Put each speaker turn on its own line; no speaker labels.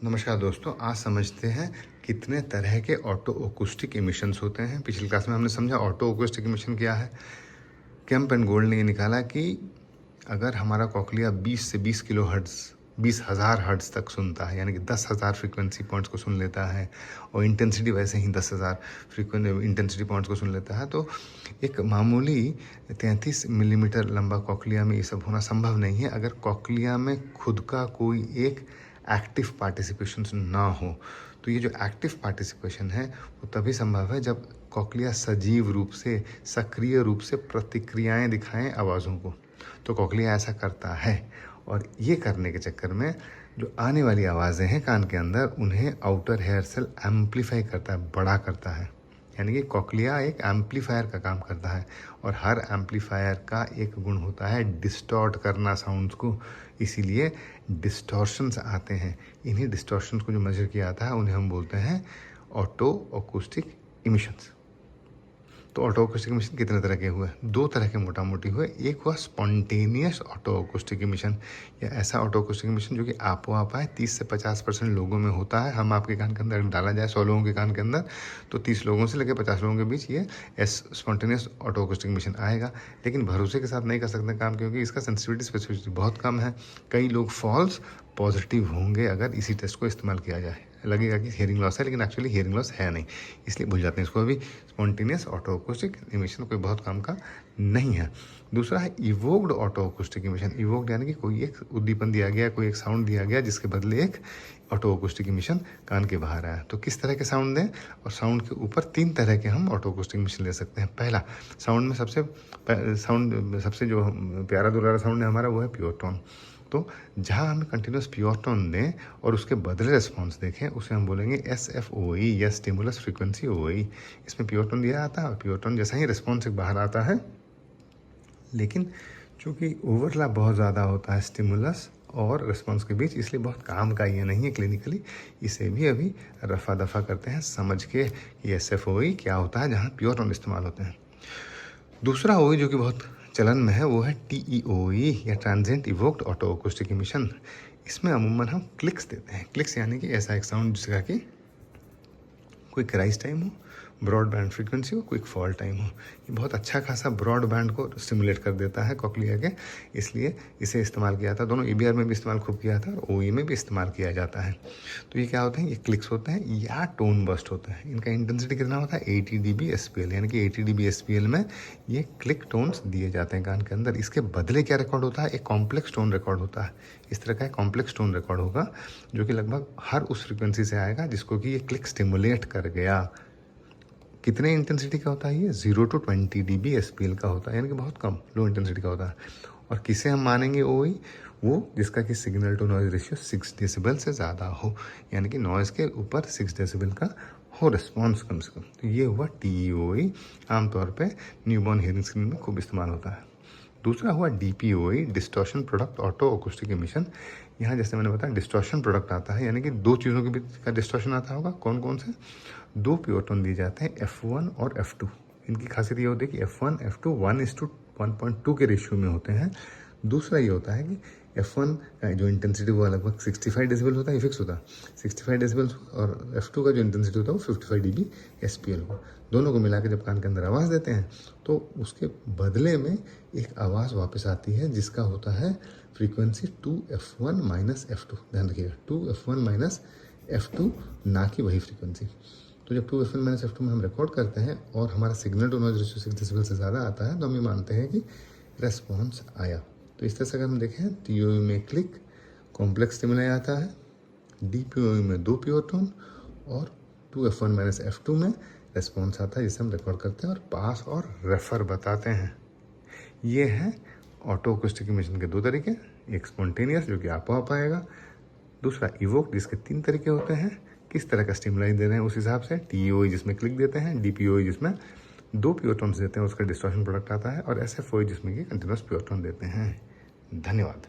नमस्कार दोस्तों, आज समझते हैं कितने तरह के ऑटो ओकुस्टिक इमिशंस होते हैं। पिछली क्लास में हमने समझा ऑटो ओकुस्टिक इमिशन क्या है। केम्प एंड गोल्ड ने ये निकाला कि अगर हमारा कॉकलिया 20 से 20 किलो हर्ट्ज़ 20,000 हर्ट्ज़ तक सुनता है, यानी कि 10,000 फ्रीक्वेंसी पॉइंट्स को सुन लेता है, और इंटेंसिटी वैसे ही 10,000 इंटेंसिटी पॉइंट्स को सुन लेता है, तो एक मामूली 33 मिलीमीटर लंबा कॉकलिया में ये सब होना संभव नहीं है अगर कॉकलिया में खुद का कोई एक एक्टिव पार्टिसिपेशन ना हो। तो ये जो एक्टिव पार्टिसिपेशन है वो तभी संभव है जब कॉकलिया सजीव रूप से, सक्रिय रूप से प्रतिक्रियाएं दिखाएं आवाज़ों को। तो कॉकलिया ऐसा करता है, और ये करने के चक्कर में जो आने वाली आवाज़ें हैं कान के अंदर, उन्हें आउटर हेयर सेल एम्पलीफाई करता है, बड़ा करता है। यानी कि कॉकलिया एक एम्पलीफायर का काम करता है, और हर एम्पलीफायर का एक गुण होता है डिस्टॉर्ट करना साउंड्स को। इसीलिए डिस्टॉर्शंस आते हैं। इन्हीं डिस्टॉर्शंस को जो मेजर किया जाता है उन्हें हम बोलते हैं ऑटो ओकुस्टिक इमिशंस। तो ऑटो ओकुस्टिक इमिशन कितने तरह के हुए? दो तरह के मोटा मोटी हुए। एक हुआ स्पॉन्टेनियस ऑटो ओकुस्टिक इमिशन, या ऐसा ऑटो ओकुस्टिक इमिशन जो कि आपो आप आए 30 से 50% लोगों में होता है। हम आपके कान के अंदर डाला जाए 100 लोगों के कान के अंदर, तो 30 लोगों से लेकर 50 लोगों के बीच ये स्पॉन्टेनियस ऑटो ओकुस्टिक इमिशन आएगा। लेकिन भरोसे के साथ नहीं कर सकते काम, क्योंकि इसका सेंसिटिविटी स्पेसिफिसिटी बहुत कम है। कई लोग फॉल्स पॉजिटिव होंगे अगर इसी टेस्ट को इस्तेमाल किया जाए। लगेगा कि हियरिंग लॉस है, लेकिन एक्चुअली हियरिंग लॉस है नहीं, इसलिए भूल जाते हैं इसको। अभी स्पॉन्टेनियस ऑटो अकॉस्टिक इमिशन कोई बहुत काम का नहीं है। दूसरा है evoked auto acoustic emission. Evoked यानी कि कोई एक उद्दीपन दिया गया, कोई एक साउंड दिया गया, जिसके बदले एक ऑटो अकॉस्टिक इमिशन कान के बाहर आया। तो किस तरह के साउंड दें, और साउंड के ऊपर 3 तरह के हम ऑटो अकॉस्टिक इमिशन ले सकते हैं। पहला साउंड में सबसे जो प्यारा दुलारा साउंड है हमारा, वो है प्योर टोन। तो जहाँ हम कंटिन्यूस प्योर टोन दें और उसके बदले रिस्पॉन्स देखें, उसे हम बोलेंगे SFOE या स्टिमुलस फ्रीक्वेंसी OE। इसमें प्योर टोन दिया जाता है और प्योर टोन जैसा ही रिस्पॉन्स बाहर आता है, लेकिन चूँकि ओवरलैप बहुत ज़्यादा होता है स्टिमुलस और रिस्पॉन्स के बीच, इसलिए बहुत काम का ये नहीं है क्लिनिकली। इसे भी अभी रफा दफा करते हैं समझ के कि SFOE क्या होता है जहाँ प्योर टोन इस्तेमाल होते हैं। दूसरा OE जो कि बहुत चलन में है, वो है TEOE या transient evoked auto acoustic emission. इसमें अमूमन हम क्लिक्स देते हैं। क्लिक्स यानी कि ऐसा एक साउंड जिसका कि क्विक राइज टाइम हो, ब्रॉड बैंड फ्रीक्वेंसी हो, क्विक फॉल टाइम हो। ये बहुत अच्छा खासा ब्रॉड बैंड को स्टिमुलेट कर देता है कॉकलिया के, इसलिए इसे इस्तेमाल किया था। दोनों EBR में भी इस्तेमाल खूब किया था और OE में भी इस्तेमाल किया जाता है। तो ये क्या होते हैं? ये क्लिक्स होते हैं या टोन बस्ट होते हैं। इनका इंटेंसिटी कितना होता है? 80 dB SPL, यानी कि 80 dB SPL में ये क्लिक टोन्स दिए जाते हैं कान के अंदर। इसके बदले क्या रिकॉर्ड होता है? एक कॉम्प्लेक्स टोन रिकॉर्ड होता है। इस तरह का एक कॉम्प्लेक्स टोन रिकॉर्ड होगा जो कि लगभग हर उस फ्रिक्वेंसी से आएगा जिसको कि ये क्लिक स्टिमुलेट कर गया। कितने इंटेंसिटी का होता है ये? 0 to 20 dB SPL का होता है, यानी कि बहुत कम, लो इंटेंसिटी का होता है। और किसे हम मानेंगे OE? वो जिसका कि signal to noise ratio 6 decibel से ज़्यादा हो, यानी कि नॉइज़ के ऊपर 6 डेसिबल का हो रिस्पॉन्स कम से कम। तो ये हुआ TEOE। आमतौर पे न्यूबॉर्न हियरिंग स्क्रीन में खूब इस्तेमाल होता है। दूसरा हुआ DPOE, distortion product auto acoustic emission. यहाँ जैसे मैंने बताया डिस्टॉर्शन प्रोडक्ट आता है, यानी कि 2 चीज़ों के बीच का डिस्टॉर्शन आता होगा। कौन कौन से? 2 प्योर टोन दिए जाते हैं, F1 और F2। इनकी खासियत ये होती है कि F1 F2 1:1.2 के रेशियो में होते हैं। दूसरा ये होता है कि F1 का जो इंटेंसिटी वो लगभग 65 डेसिबल होता है, ये फिक्स होता है 65 डेसिबल, और F2 का जो इंटेंसिटी होता है वो 55 dB SPL होगा। दोनों को मिला के जब कान के अंदर आवाज़ देते हैं तो उसके बदले में एक आवाज़ वापस आती है जिसका होता है फ्रीक्वेंसी 2F1 - F2। ध्यान रखिएगा 2F1 - F2, ना कि वही फ्रीक्वेंसी। तो जब 2F1 - F2 में हम रिकॉर्ड करते हैं और हमारा signal to noise ratio 6 decibel से ज़्यादा आता है, तो हम ये मानते हैं कि रेस्पॉन्स आया। तो इस तरह से अगर हम देखें, TOE में क्लिक कॉम्प्लेक्स स्टिमुलाई आता है, DPOE में 2 प्योर टोन, और 2F1 - F2 में रेस्पॉन्स आता है जिसे हम रिकॉर्ड करते हैं और पास और रेफर बताते हैं। ये हैं ऑटो अकॉस्टिक इमिशन के 2 तरीके। एक स्पॉन्टेनियस जो कि आपो आप आएगा, दूसरा इवोक जिसके 3 तरीके होते हैं। किस तरह का स्टिमुलाई दे रहे हैं उस हिसाब से। TEOE जिसमें क्लिक देते हैं, DPOE जिसमें 2 प्योर टोन्स देते हैं, उसका डिस्टॉर्शन प्रोडक्ट आता है, और SFOE जिसमें कि कंटिन्यूस प्योर टोन देते हैं। धन्यवाद।